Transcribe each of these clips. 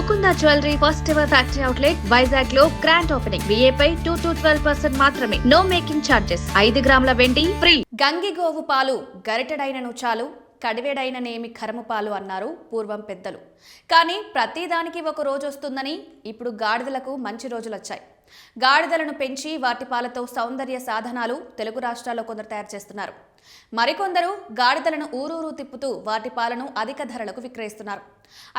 Mukunda jewellery first ever factory outlet Vizag లో grand opening. విఏపై 2 to 12% మాత్రమే. No making charges. 5 గ్రాముల వెండి ఫ్రీ. గంగిగోవు పాలు గరిటెడైనను చాలు, కడివేడైననేమి కరము పాలు అన్నారు పూర్వం పెద్దలు. కానీ ప్రతిదానికి ఒక రోజు వస్తుందని ఇప్పుడు గాడిదలకు మంచి రోజులొచ్చాయి. గాడిదలను పెంచి వాటి పాలతో సౌందర్య సాధనాలు తెలుగు రాష్ట్రాల్లో కొందరు తయారు చేస్తున్నారు. మరికొందరు గాడిదలను ఊరూరు తిప్పుతూ వాటి పాలను అధిక ధరలకు విక్రయిస్తున్నారు.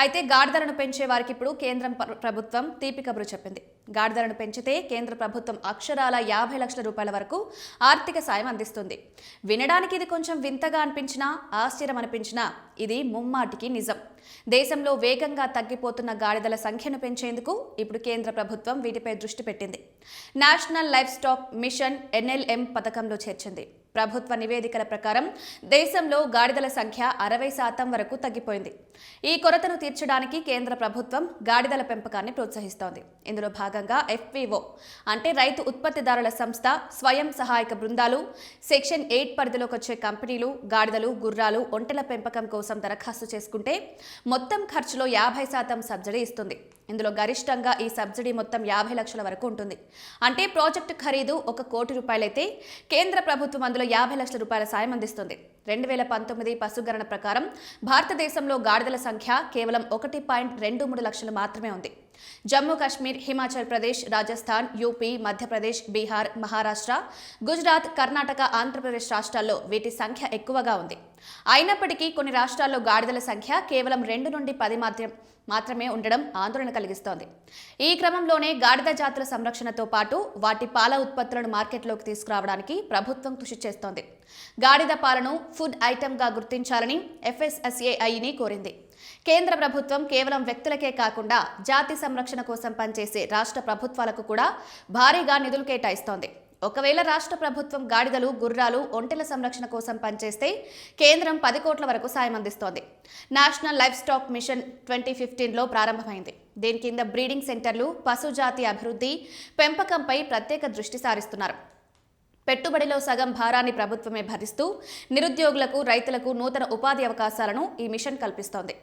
అయితే గాడిదలను పెంచే వారికి ఇప్పుడు కేంద్రం ప్రభుత్వం తీపి కబురు చెప్పింది. గాడిదలను పెంచితే కేంద్ర ప్రభుత్వం అక్షరాల 50 లక్షల రూపాయల వరకు ఆర్థిక సాయం అందిస్తుంది. వినడానికి ఇది కొంచెం వింతగా అనిపించినా, ఆశ్చర్యం అనిపించినా ఇది ముమ్మాటికి నిజం. దేశంలో వేగంగా తగ్గిపోతున్న గాడిదల సంఖ్యను పెంచేందుకు ఇప్పుడు కేంద్ర ప్రభుత్వం వీటిపై దృష్టి పెట్టింది. National livestock mission NLM పథకంలో చేర్చింది. ప్రభుత్వ నివేదికల ప్రకారం దేశంలో గాడిదల సంఖ్య 60% వరకు తగ్గిపోయింది. ఈ కొరతను తీర్చడానికి కేంద్ర ప్రభుత్వం గాడిదల పెంపకాన్ని ప్రోత్సహిస్తోంది. ఇందులో భాగంగా FPO అంటే రైతు ఉత్పత్తిదారుల సంస్థ, స్వయం సహాయక బృందాలు, సెక్షన్ 8 పరిధిలోకి వచ్చే కంపెనీలు గాడిదలు, గుర్రాలు, ఒంటెల పెంపకం కోసం దరఖాస్తు చేసుకుంటే మొత్తం ఖర్చులో 50% సబ్సిడీ ఇస్తుంది. ఇందులో గరిష్టంగా ఈ సబ్సిడీ మొత్తం 50 లక్షల వరకు ఉంటుంది. అంటే ప్రాజెక్టు ఖరీదు 1 కోటి రూపాయలైతే కేంద్ర ప్రభుత్వం అందులో 50 లక్షల రూపాయల సాయం అందిస్తుంది. 2019 పశుగణన ప్రకారం భారతదేశంలో గాడిదల సంఖ్య కేవలం 1.23 లక్షలు మాత్రమే ఉంది. జమ్మూ కాశ్మీర్, హిమాచల్ ప్రదేశ్, రాజస్థాన్, యూపీ, మధ్యప్రదేశ్, బీహార్, మహారాష్ట్ర, గుజరాత్, కర్ణాటక, ఆంధ్రప్రదేశ్ రాష్ట్రాల్లో వీటి సంఖ్య ఎక్కువగా ఉంది. అయినప్పటికీ కొన్ని రాష్ట్రాల్లో గాడిదల సంఖ్య కేవలం 2 నుండి 10 మాత్రమే ఉండడం ఆందోళన కలిగిస్తోంది. ఈ క్రమంలోనే గాడిద జాతుల సంరక్షణతో పాటు వాటి పాల ఉత్పత్తులను మార్కెట్లోకి తీసుకురావడానికి ప్రభుత్వం కృషి చేస్తోంది. గాడిద పాలను ఫుడ్ ఐటెంగా గుర్తించాలని FSSAIని కోరింది. కేంద్ర ప్రభుత్వం కేవలం వ్యక్తులకే కాకుండా జాతి సంరక్షణ కోసం పనిచేసే రాష్ట్ర ప్రభుత్వాలకు కూడా భారీగా నిధులు కేటాయిస్తోంది. ఒకవేళ రాష్ట్ర ప్రభుత్వం గాడిదలు, గుర్రాలు, ఒంటెల సంరక్షణ కోసం పనిచేస్తే కేంద్రం 10 కోట్ల వరకు సాయం అందిస్తోంది. నేషనల్ లైఫ్ స్టాక్ మిషన్ 2015లో ప్రారంభమైంది. దీని కింద బ్రీడింగ్ సెంటర్లు, పశుజాతి అభివృద్ధి, పెంపకంపై ప్రత్యేక దృష్టి సారిస్తున్నారు. పెట్టుబడిలో సగం భారాన్ని ప్రభుత్వమే భరిస్తూ నిరుద్యోగులకు, రైతులకు నూతన ఉపాధి అవకాశాలను ఈ మిషన్ కల్పిస్తోంది.